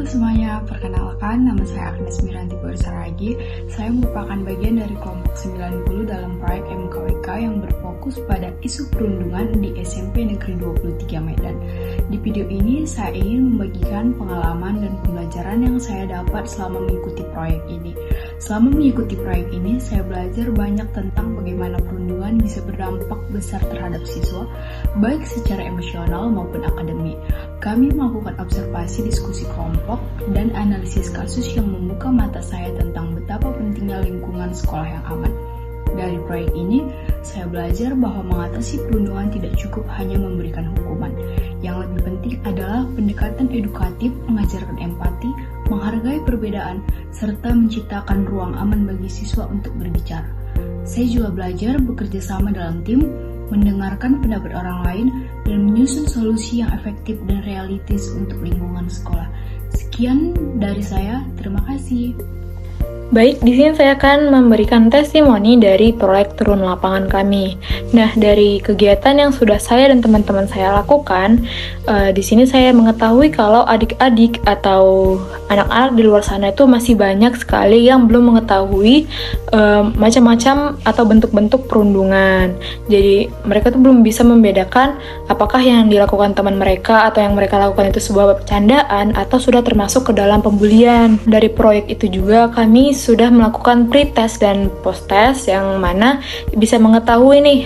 semuanya, perkenalkan nama saya Agnes Miranti Borsaragi. Saya merupakan bagian dari kelompok 90 dalam proyek MKWK yang berfokus pada isu perundungan di SMP Negeri 23 Medan. Di video ini saya ingin membagikan pengalaman dan pembelajaran yang saya dapat selama mengikuti proyek ini. Selama mengikuti proyek ini, saya belajar banyak tentang bagaimana perundungan bisa berdampak besar terhadap siswa, baik secara emosional maupun akademik. Kami melakukan observasi diskusi kelompok dan analisis kasus yang membuka mata saya tentang betapa pentingnya lingkungan sekolah yang aman. Dari proyek ini, saya belajar bahwa mengatasi perundungan tidak cukup hanya memberikan hukuman. Yang lebih penting adalah pendekatan edukatif, mengajarkan empati, menghargai perbedaan, serta menciptakan ruang aman bagi siswa untuk berbicara. Saya juga belajar bekerja sama dalam tim, mendengarkan pendapat orang lain, dan menyusun solusi yang efektif dan realistis untuk lingkungan sekolah. Sekian dari saya, terima kasih. Baik, di sini saya akan memberikan testimoni dari proyek turun lapangan kami. Nah, dari kegiatan yang sudah saya dan teman-teman saya lakukan, di sini saya mengetahui kalau adik-adik atau anak-anak di luar sana itu masih banyak sekali yang belum mengetahui macam-macam atau bentuk-bentuk perundungan. Jadi, mereka tuh belum bisa membedakan apakah yang dilakukan teman mereka atau yang mereka lakukan itu sebuah bercandaan atau sudah termasuk ke dalam pembulian. Dari proyek itu juga kami sudah melakukan pre-test dan post-test yang mana bisa mengetahui nih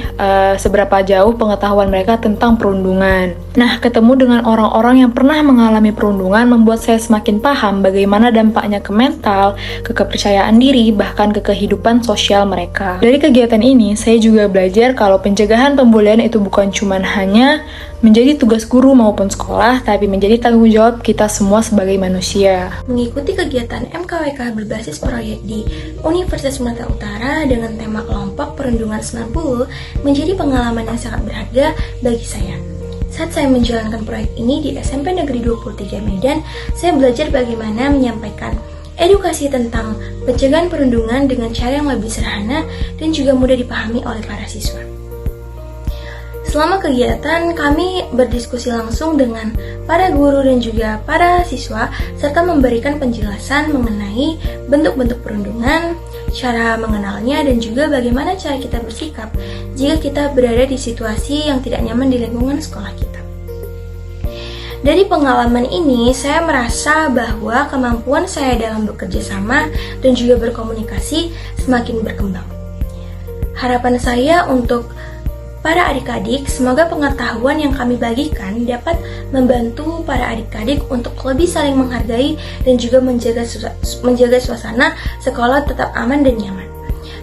seberapa jauh pengetahuan mereka tentang perundungan. Nah, ketemu dengan orang-orang yang pernah mengalami perundungan membuat saya semakin paham bagaimana dampaknya ke mental, ke kepercayaan diri, bahkan ke kehidupan sosial mereka. Dari kegiatan ini, saya juga belajar kalau pencegahan pembulian itu bukan cuma hanya menjadi tugas guru maupun sekolah, tapi menjadi tanggung jawab kita semua sebagai manusia. Mengikuti kegiatan MKWK berbasis proyek di Universitas Sumatera Utara dengan tema kelompok perundungan 90 menjadi pengalaman yang sangat berharga bagi saya. Saat saya menjalankan proyek ini di SMP Negeri 23 Medan, saya belajar bagaimana menyampaikan edukasi tentang pencegahan perundungan dengan cara yang lebih sederhana dan juga mudah dipahami oleh para siswa. Selama kegiatan, kami berdiskusi langsung dengan para guru dan juga para siswa, serta memberikan penjelasan mengenai bentuk-bentuk perundungan, cara mengenalnya, dan juga bagaimana cara kita bersikap jika kita berada di situasi yang tidak nyaman di lingkungan sekolah kita. Dari pengalaman ini, saya merasa bahwa kemampuan saya dalam bekerja sama dan juga berkomunikasi semakin berkembang. Harapan saya untuk para adik-adik, semoga pengetahuan yang kami bagikan dapat membantu para adik-adik untuk lebih saling menghargai dan juga menjaga suasana sekolah tetap aman dan nyaman.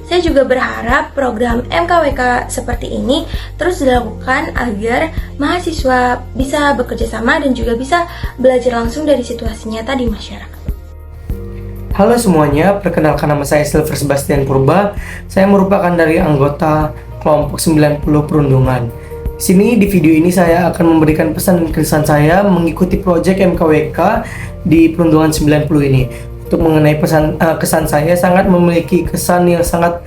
Saya juga berharap program MKWK seperti ini terus dilakukan agar mahasiswa bisa bekerja sama dan juga bisa belajar langsung dari situasi nyata di masyarakat. Halo semuanya, perkenalkan nama saya Silver Sebastian Purba. Saya merupakan dari anggota kelompok 90 perundungan. Di sini di video ini saya akan memberikan pesan dan kesan saya mengikuti proyek MKWK di perundungan 90 ini. Untuk mengenai kesan saya sangat memiliki kesan yang sangat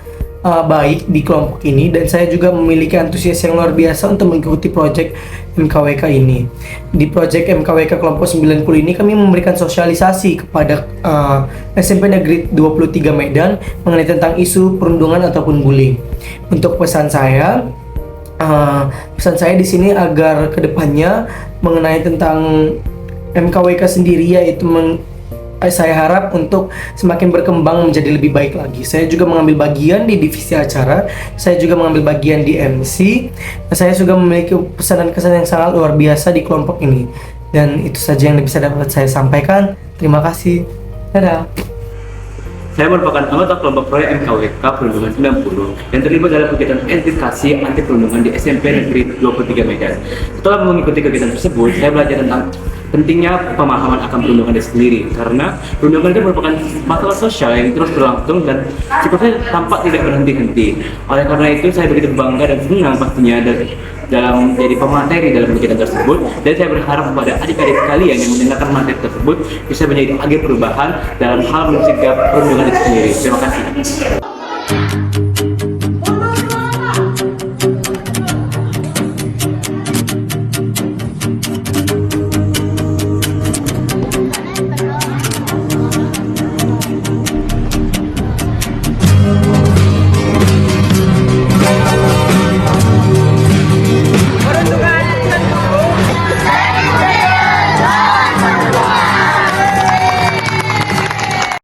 baik di kelompok ini, dan saya juga memiliki antusias yang luar biasa untuk mengikuti proyek MKWK ini. Di proyek MKWK kelompok 90 ini kami memberikan sosialisasi kepada SMP Negeri 23 Medan mengenai tentang isu perundungan ataupun bullying. Untuk pesan saya di sini agar kedepannya mengenai tentang MKWK sendiri, yaitu saya harap untuk semakin berkembang menjadi lebih baik lagi. Saya juga mengambil bagian di divisi acara, saya juga mengambil bagian di MC, dan saya juga memiliki pesan dan kesan yang sangat luar biasa di kelompok ini. Dan itu saja yang bisa dapat saya sampaikan. Terima kasih. Dadah. Saya merupakan anggota kelompok proyek MKWK Perundungan 90 yang terlibat dalam kegiatan edukasi anti perundungan di SMP Negeri 23 Medan. Setelah mengikuti kegiatan tersebut, saya belajar tentang pentingnya pemahaman akan perundungan itu sendiri, karena perundungan itu merupakan masalah sosial yang terus berlangsung dan sifatnya tampak tidak berhenti-henti. Oleh karena itu, saya begitu bangga dan senang pastinya dalam jadi pemateri dalam kegiatan tersebut, dan saya berharap kepada adik-adik kalian yang mendengarkan materi tersebut bisa menjadi agen perubahan dalam hal mencegah perundungan itu sendiri. Terima kasih.